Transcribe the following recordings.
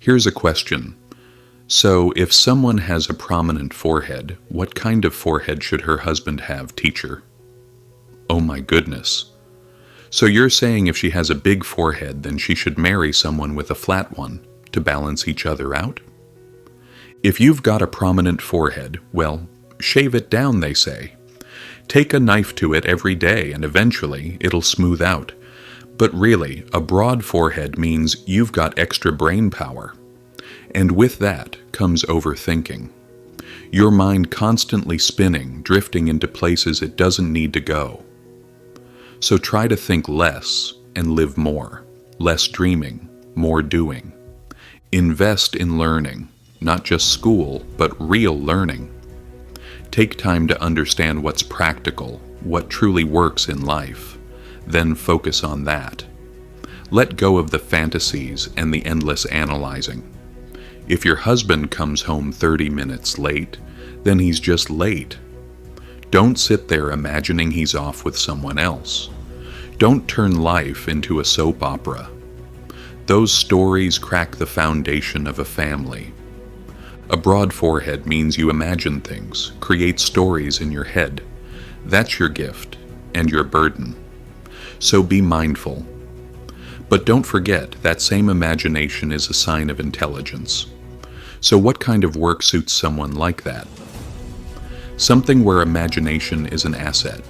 Here's a question. So, if someone has a prominent forehead, what kind of forehead should her husband have, teacher? Oh my goodness. So you're saying if she has a big forehead, then she should marry someone with a flat one to balance each other out? If you've got a prominent forehead, well, shave it down, they say. Take a knife to it every day and eventually it'll smooth out. But really, a broad forehead means you've got extra brain power. And with that comes overthinking. Your mind constantly spinning, drifting into places it doesn't need to go. So try to think less and live more. Less dreaming, more doing. Invest in learning, not just school, but real learning. Take time to understand what's practical, what truly works in life. Then focus on that. Let go of the fantasies and the endless analyzing. If your husband comes home 30 minutes late, then he's just late. Don't sit there imagining he's off with someone else. Don't turn life into a soap opera. Those stories crack the foundation of a family. A broad forehead means you imagine things, create stories in your head. That's your gift and your burden. So be mindful. But don't forget that same imagination is a sign of intelligence. So what kind of work suits someone like that? Something where imagination is an asset,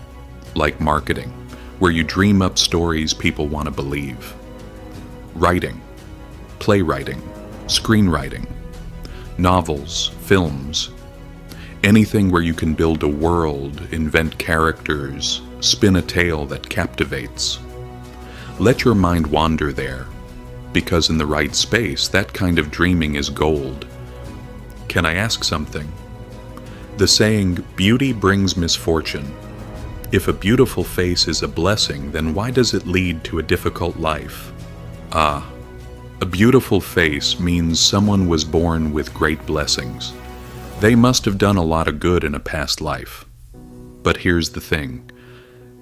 like marketing, where you dream up stories people want to believe. Writing, playwriting, screenwriting, novels, films, anything where you can build a world, invent characters, spin a tale that captivates. Let your mind wander there, because in the right space, that kind of dreaming is gold. Can I ask something? The saying, beauty brings misfortune. If a beautiful face is a blessing, then why does it lead to a difficult life? Ah, a beautiful face means someone was born with great blessings. They must have done a lot of good in a past life. But here's the thing.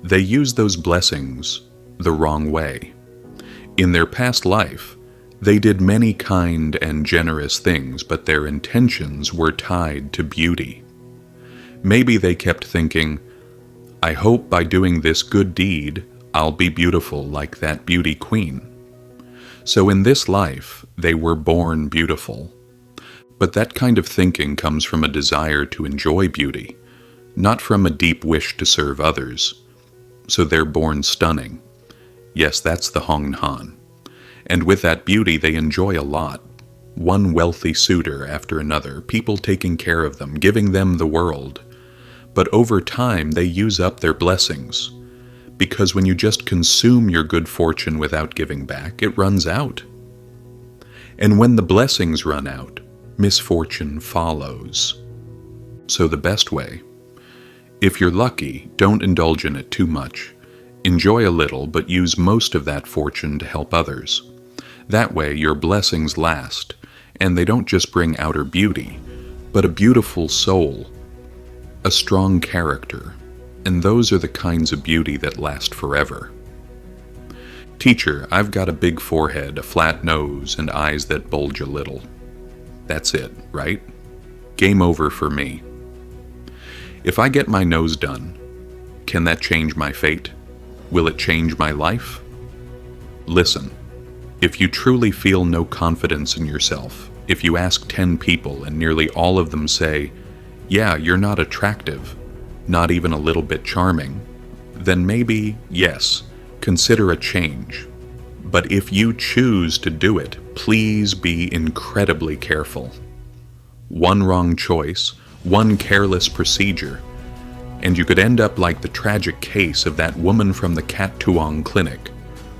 They use those blessings the wrong way. In their past life, they did many kind and generous things, but their intentions were tied to beauty. Maybe they kept thinking, I hope by doing this good deed, I'll be beautiful like that beauty queen. So in this life, they were born beautiful. But that kind of thinking comes from a desire to enjoy beauty, not from a deep wish to serve others. So they're born stunning. Yes, that's the Hong Han. And with that beauty, they enjoy a lot. One wealthy suitor after another, people taking care of them, giving them the world. But over time, they use up their blessings. Because when you just consume your good fortune without giving back, it runs out. And when the blessings run out, misfortune follows. So the best way, if you're lucky, don't indulge in it too much. Enjoy a little, but use most of that fortune to help others. That way, your blessings last, and they don't just bring outer beauty, but a beautiful soul, a strong character, and those are the kinds of beauty that last forever. Teacher, I've got a big forehead, a flat nose, and eyes that bulge a little. That's it, right? Game over for me. If I get my nose done, can that change my fate? Will it change my life? Listen, if you truly feel no confidence in yourself, if you ask 10 people and nearly all of them say, yeah, you're not attractive, not even a little bit charming, then maybe, yes, consider a change. But if you choose to do it, please be incredibly careful. One wrong choice, one careless procedure, and you could end up like the tragic case of that woman from the Kat Tuong clinic,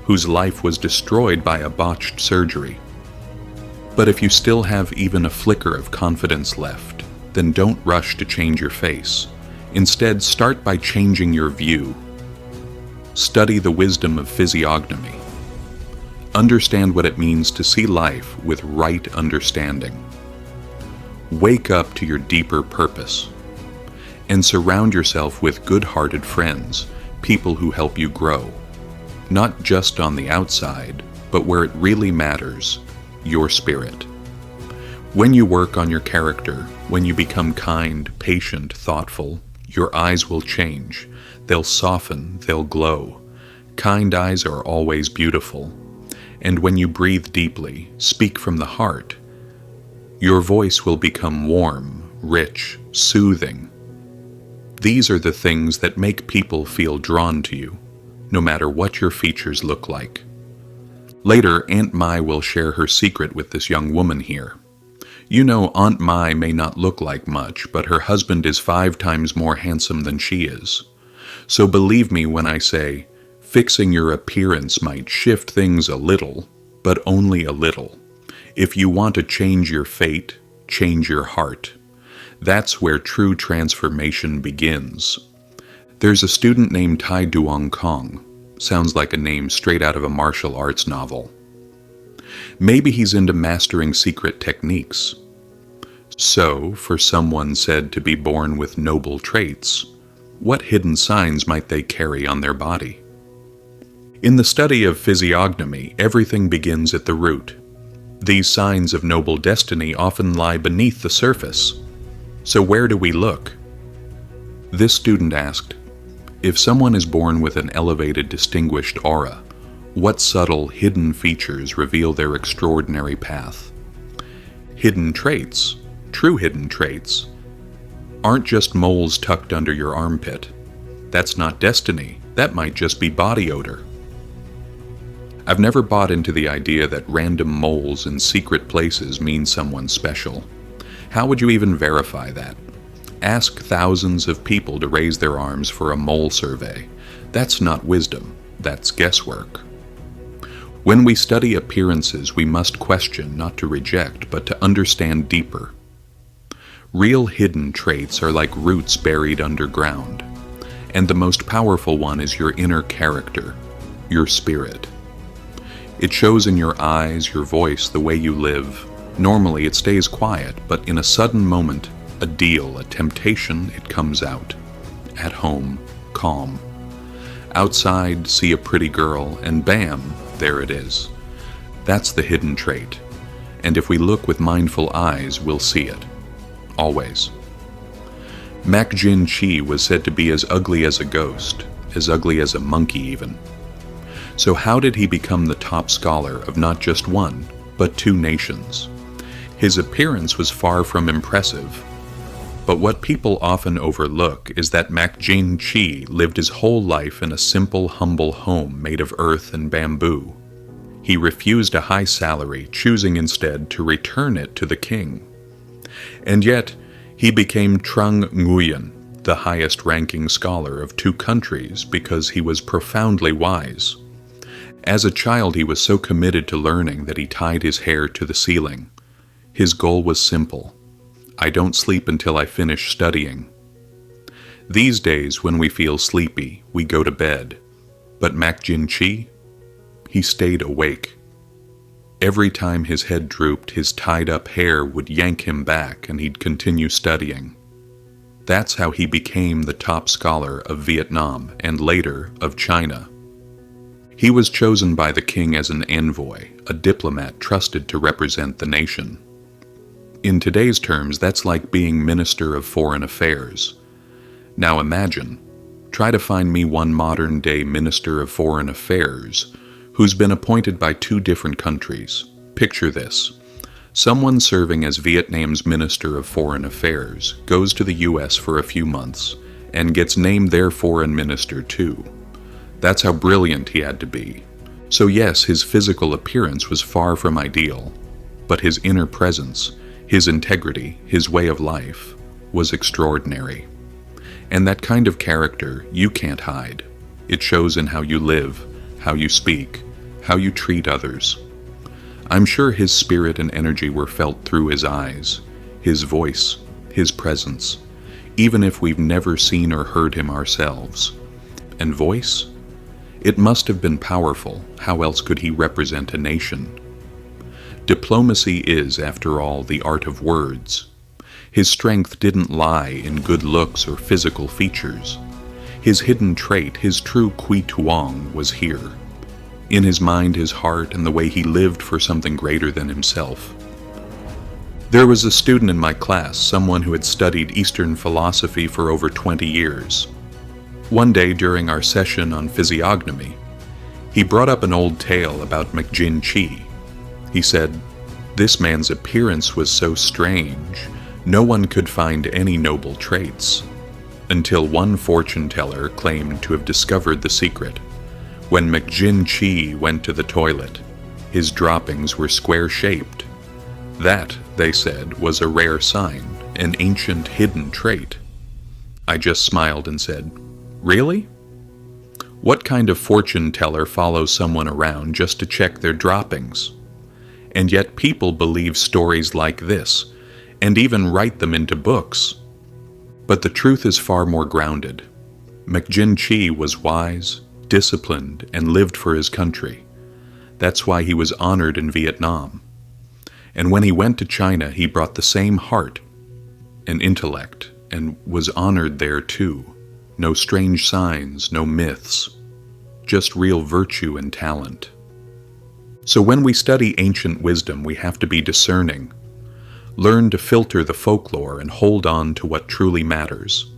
whose life was destroyed by a botched surgery. But if you still have even a flicker of confidence left, then don't rush to change your face. Instead, start by changing your view. Study the wisdom of physiognomy. Understand what it means to see life with right understanding. Wake up to your deeper purpose. And surround yourself with good-hearted friends, people who help you grow. Not just on the outside, but where it really matters, your spirit. When you work on your character, when you become kind, patient, thoughtful, your eyes will change. They'll soften, they'll glow. Kind eyes are always beautiful. And when you breathe deeply, speak from the heart, your voice will become warm, rich, soothing. These are the things that make people feel drawn to you, no matter what your features look like. Later, Aunt Mai will share her secret with this young woman here. You know, Aunt Mai may not look like much, but her husband is 5 times more handsome than she is. So believe me when I say, fixing your appearance might shift things a little, but only a little. If you want to change your fate, change your heart. That's where true transformation begins. There's a student named Tai Duong Kong. Sounds like a name straight out of a martial arts novel. Maybe he's into mastering secret techniques. So, for someone said to be born with noble traits, what hidden signs might they carry on their body? In the study of physiognomy, everything begins at the root. These signs of noble destiny often lie beneath the surface. So where do we look? This student asked, if someone is born with an elevated, distinguished aura, what subtle, hidden features reveal their extraordinary path? Hidden traits, true hidden traits, aren't just moles tucked under your armpit. That's not destiny. That might just be body odor. I've never bought into the idea that random moles in secret places mean someone special. How would you even verify that? Ask thousands of people to raise their arms for a mole survey. That's not wisdom. That's guesswork. When we study appearances, we must question, not to reject, but to understand deeper. Real hidden traits are like roots buried underground. And the most powerful one is your inner character, your spirit. It shows in your eyes, your voice, the way you live. Normally it stays quiet, but in a sudden moment, a deal, a temptation, it comes out. At home, calm. Outside, see a pretty girl, and bam, there it is. That's the hidden trait. And if we look with mindful eyes, we'll see it. Always. Mạc Đĩnh Chi was said to be as ugly as a ghost, as ugly as a monkey even. So how did he become the top scholar of not just one, but 2 nations? His appearance was far from impressive. But what people often overlook is that Mạc Đĩnh Chi lived his whole life in a simple, humble home made of earth and bamboo. He refused a high salary, choosing instead to return it to the king. And yet, he became Trung Nguyen, the highest-ranking scholar of 2 countries, because he was profoundly wise. As a child, he was so committed to learning that he tied his hair to the ceiling. His goal was simple. I don't sleep until I finish studying. These days, when we feel sleepy, we go to bed. But Mạc Đĩnh Chi, he stayed awake. Every time his head drooped, his tied-up hair would yank him back and he'd continue studying. That's how he became the top scholar of Vietnam and later of China. He was chosen by the king as an envoy, a diplomat trusted to represent the nation. In today's terms, that's like being Minister of Foreign Affairs. Now imagine, try to find me one modern-day Minister of Foreign Affairs who's been appointed by 2 different countries. Picture this. Someone serving as Vietnam's Minister of Foreign Affairs goes to the US for a few months and gets named their foreign minister too. That's how brilliant he had to be. So yes, his physical appearance was far from ideal, but his inner presence, his integrity, his way of life, was extraordinary. And that kind of character you can't hide. It shows in how you live, how you speak, how you treat others. I'm sure his spirit and energy were felt through his eyes, his voice, his presence, even if we've never seen or heard him ourselves. And voice? It must have been powerful. How else could he represent a nation? Diplomacy is, after all, the art of words. His strength didn't lie in good looks or physical features. His hidden trait, his true Quy Tuong, was here. In his mind, his heart, and the way he lived for something greater than himself. There was a student in my class, someone who had studied Eastern philosophy for over 20 years. One day during our session on physiognomy, he brought up an old tale about Mạc Đĩnh Chi. He said, "This man's appearance was so strange, no one could find any noble traits, until one fortune teller claimed to have discovered the secret. When Mạc Đĩnh Chi went to the toilet, his droppings were square-shaped. That, they said, was a rare sign, an ancient hidden trait." I just smiled and said, "Really? What kind of fortune teller follows someone around just to check their droppings? And yet people believe stories like this, and even write them into books. But the truth is far more grounded. Mạc Đĩnh Chi was wise, disciplined, and lived for his country. That's why he was honored in Vietnam. And when he went to China, he brought the same heart and intellect, and was honored there too. No strange signs, no myths, just real virtue and talent. So when we study ancient wisdom, we have to be discerning. Learn to filter the folklore and hold on to what truly matters.